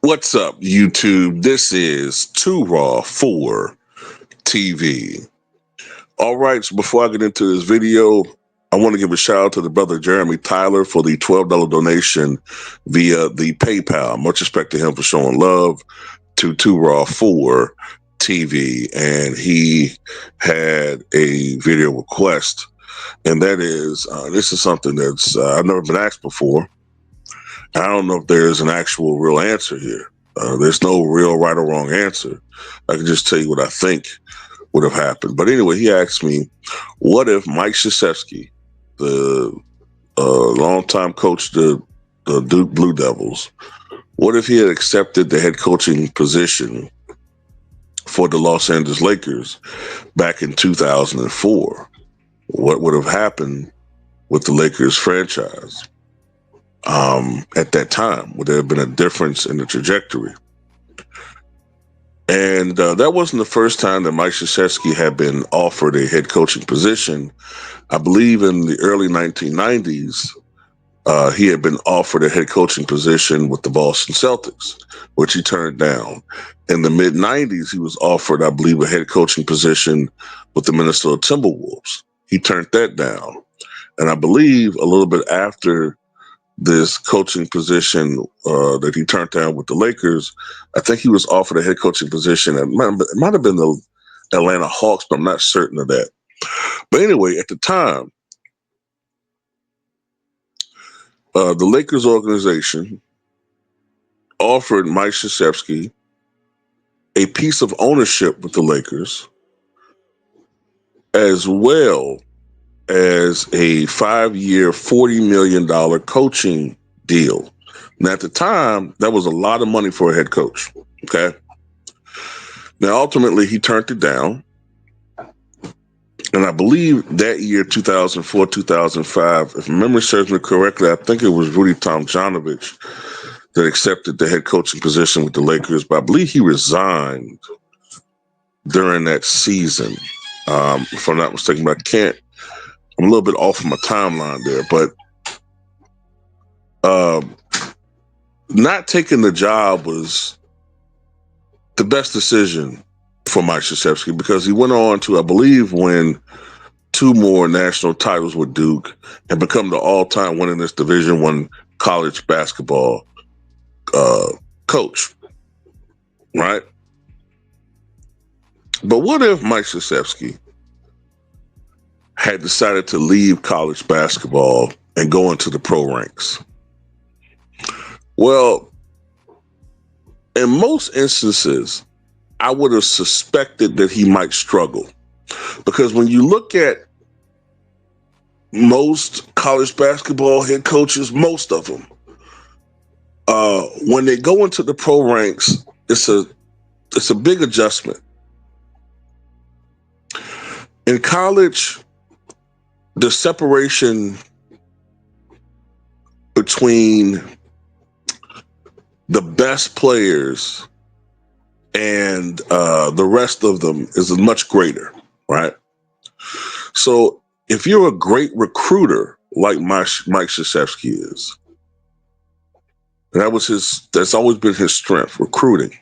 What's up, YouTube? This is Too Raw for TV. All right, so before I get into this video, I want to give a shout out to the brother Jeremy Tyler for the $12 donation via the PayPal. Much respect to him for showing love to Too Raw for TV. And he had a video request, and that is this is something that's I've never been asked before. I don't know if there's an actual real answer here. There's no real right or wrong answer. I can just tell you what I think would have happened. But anyway, he asked me, what if Mike Krzyzewski, the longtime coach of the Duke Blue Devils, what if he had accepted the head coaching position for the Los Angeles Lakers back in 2004? What would have happened with the Lakers franchise? At that time, would there have been a difference in the trajectory? And that wasn't the first time that Mike Krzyzewski had been offered a head coaching position. I believe in the early 1990s, he had been offered a head coaching position with the Boston Celtics, which he turned down. In the mid-90s, he was offered, I believe, a head coaching position with the Minnesota Timberwolves. He turned that down. And I believe a little bit after this coaching position that he turned down with the Lakers, I think he was offered a head coaching position. It might have been the Atlanta Hawks, but I'm not certain of that. But anyway, at the time, the Lakers organization offered Mike Krzyzewski a piece of ownership with the Lakers, as well as a 5-year, $40 million coaching deal. Now, at the time, that was a lot of money for a head coach. Okay. Now, ultimately, he turned it down. And I believe that year, 2004, 2005, if memory serves me correctly, I think it was Rudy Tomjanovich that accepted the head coaching position with the Lakers. But I believe he resigned during that season, if I'm not mistaken. But I'm a little bit off of my timeline there, but not taking the job was the best decision for Mike Krzyzewski, because he went on to, I believe, win 2 more national titles with Duke and become the all-time winningest Division I college basketball coach, right? But what if Mike Krzyzewski had decided to leave college basketball and go into the pro ranks? Well, in most instances, I would have suspected that he might struggle, because when you look at most college basketball head coaches, most of them, when they go into the pro ranks, it's a big adjustment. In college, the separation between the best players and the rest of them is much greater, right? So if you're a great recruiter like Mike Krzyzewski is, and that's always been his strength, recruiting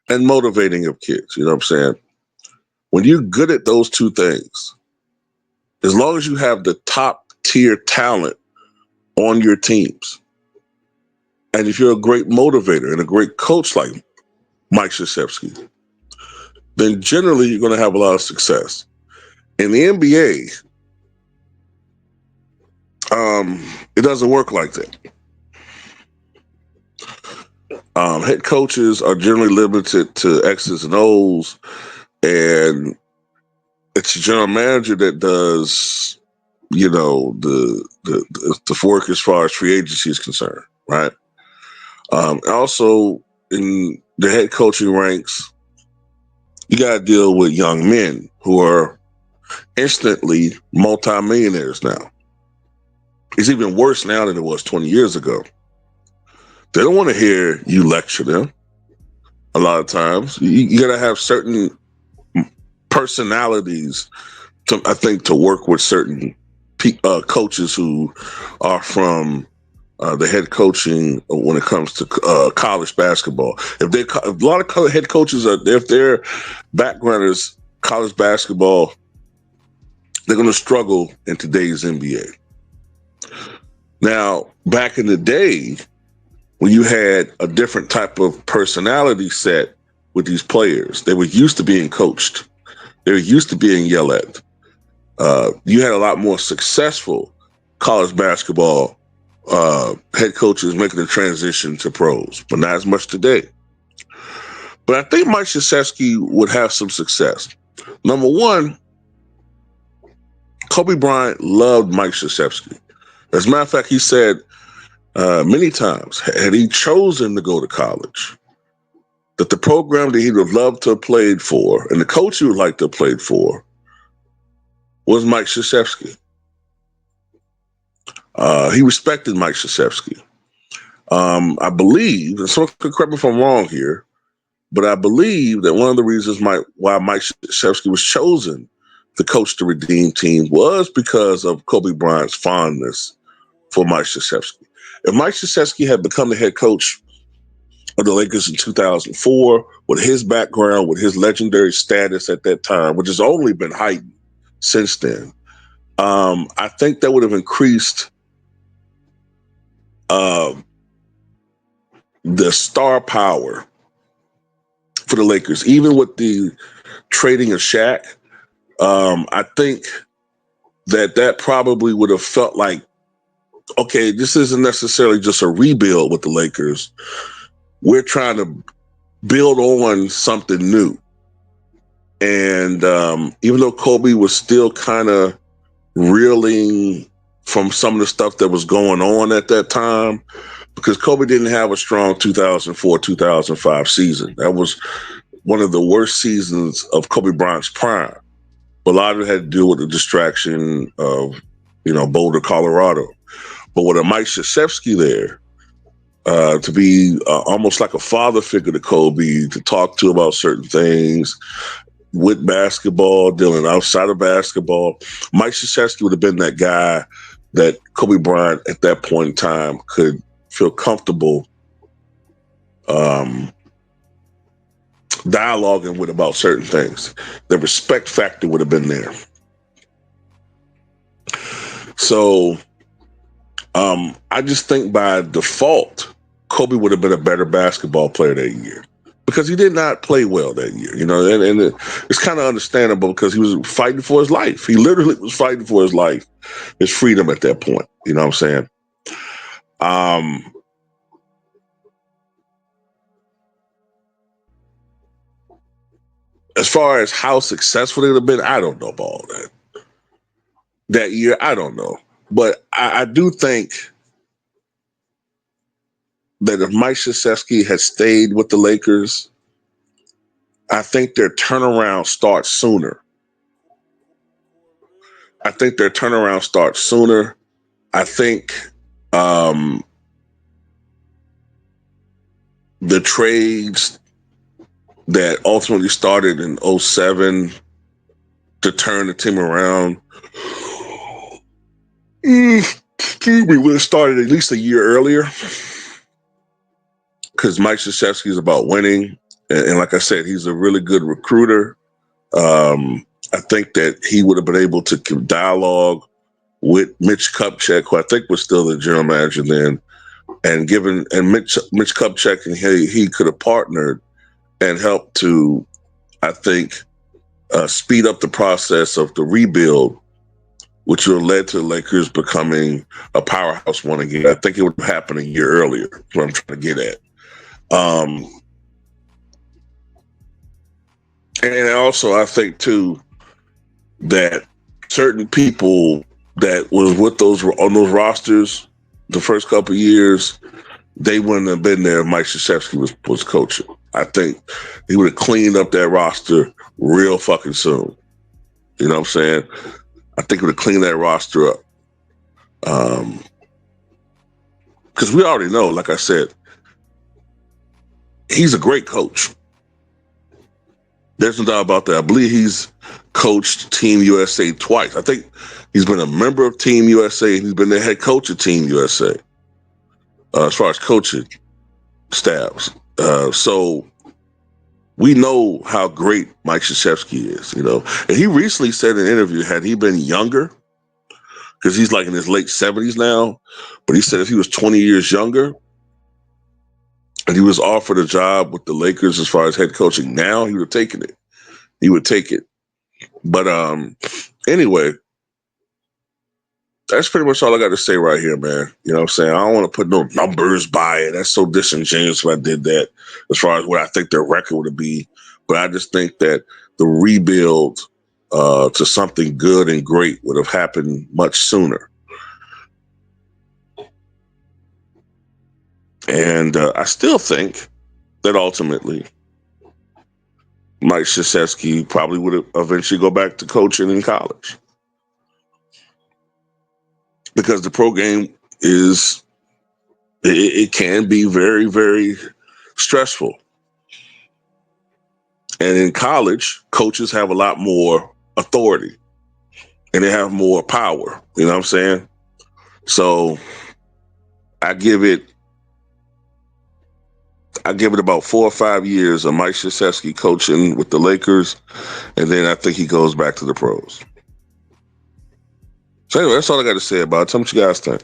and motivating of kids, you know what I'm saying? When you're good at those two things, as long as you have the top tier talent on your teams, and if you're a great motivator and a great coach like Mike Krzyzewski, then generally you're going to have a lot of success. In the NBA, it doesn't work like that. Head coaches are generally limited to X's and O's, and it's a general manager that does, the work as far as free agency is concerned, right? Also, in the head coaching ranks, you got to deal with young men who are instantly multimillionaires now. It's even worse now than it was 20 years ago. They don't want to hear you lecture them. A lot of times, you got to have certain personalities, I think, to work with certain coaches who are from the head coaching when it comes to college basketball. If a lot of head coaches are, if their background is college basketball, they're going to struggle in today's NBA. Now, back in the day, when you had a different type of personality set with these players, they were used to being coached. They were used to being yelled at. You had a lot more successful college basketball head coaches making the transition to pros, but not as much today. But I think Mike Krzyzewski would have some success. Number one, Kobe Bryant loved Mike Krzyzewski. As a matter of fact, he said many times, had he chosen to go to college, that the program that he would have loved to have played for and the coach he would like to have played for was Mike Krzyzewski. He respected Mike Krzyzewski. I believe, and someone could correct me if I'm wrong here, but I believe that one of the reasons why Mike Krzyzewski was chosen to coach the Redeem team was because of Kobe Bryant's fondness for Mike Krzyzewski. If Mike Krzyzewski had become the head coach of the Lakers in 2004, with his background, with his legendary status at that time, which has only been heightened since then, I think that would have increased the star power for the Lakers, even with the trading of Shaq. I think that probably would have felt like, okay, this isn't necessarily just a rebuild with the Lakers. We're trying to build on something new. And even though Kobe was still kind of reeling from some of the stuff that was going on at that time, because Kobe didn't have a strong 2004-2005 season. That was one of the worst seasons of Kobe Bryant's prime. But a lot of it had to do with the distraction of, Boulder, Colorado. But with a Mike Krzyzewski there, to be almost like a father figure to Kobe, to talk to about certain things with basketball, dealing outside of basketball, Mike Krzyzewski would have been that guy that Kobe Bryant at that point in time could feel comfortable dialoguing with about certain things. The respect factor would have been there. So I just think by default, Kobe would have been a better basketball player that year because he did not play well that year, and it's kind of understandable because he was fighting for his life. He literally was fighting for his life, his freedom at that point. You know what I'm saying? As far as how successful it would have been, I don't know about all that. That year, I don't know. But I do think that if Mike Krzyzewski had stayed with the Lakers, I think their turnaround starts sooner. I think the trades that ultimately started in 2007 to turn the team around, would have started at least a year earlier because Mike Krzyzewski is about winning. And like I said, he's a really good recruiter. I think that he would have been able to dialogue with Mitch Kupchak, who I think was still the general manager then, and Mitch Kupchak and he could have partnered and helped to, I think, speed up the process of the rebuild, which would have led to the Lakers becoming a powerhouse one again. I think it would have happened a year earlier. That's what I'm trying to get at. And also, I think too that certain people that was with on those rosters the first couple of years, they wouldn't have been there if Mike Krzyzewski was coaching. I think he would have cleaned up that roster real fucking soon. You know what I'm saying? I think he would have cleaned that roster up. Because we already know, like I said, he's a great coach. There's no doubt about that. I believe he's coached Team USA twice. I think he's been a member of Team USA and he's been the head coach of Team USA. as far as coaching staffs. So we know how great Mike Krzyzewski is, And he recently said in an interview, had he been younger, because he's like in his late 70s now, but he said if he was 20 years younger and he was offered a job with the Lakers as far as head coaching now, he would have taken it. He would take it. But anyway, that's pretty much all I got to say right here, man. You know what I'm saying? I don't want to put no numbers by it. That's so disingenuous if I did that as far as what I think their record would be. But I just think that the rebuild to something good and great would have happened much sooner. And I still think that ultimately Mike Krzyzewski probably would eventually go back to coaching in college. Because the pro game it can be very, very stressful. And in college, coaches have a lot more authority and they have more power. You know what I'm saying? So I give it about 4 or 5 years of Mike Krzyzewski coaching with the Lakers, and then I think he goes back to the pros. So anyway, that's all I got to say about it. Tell me what you guys think.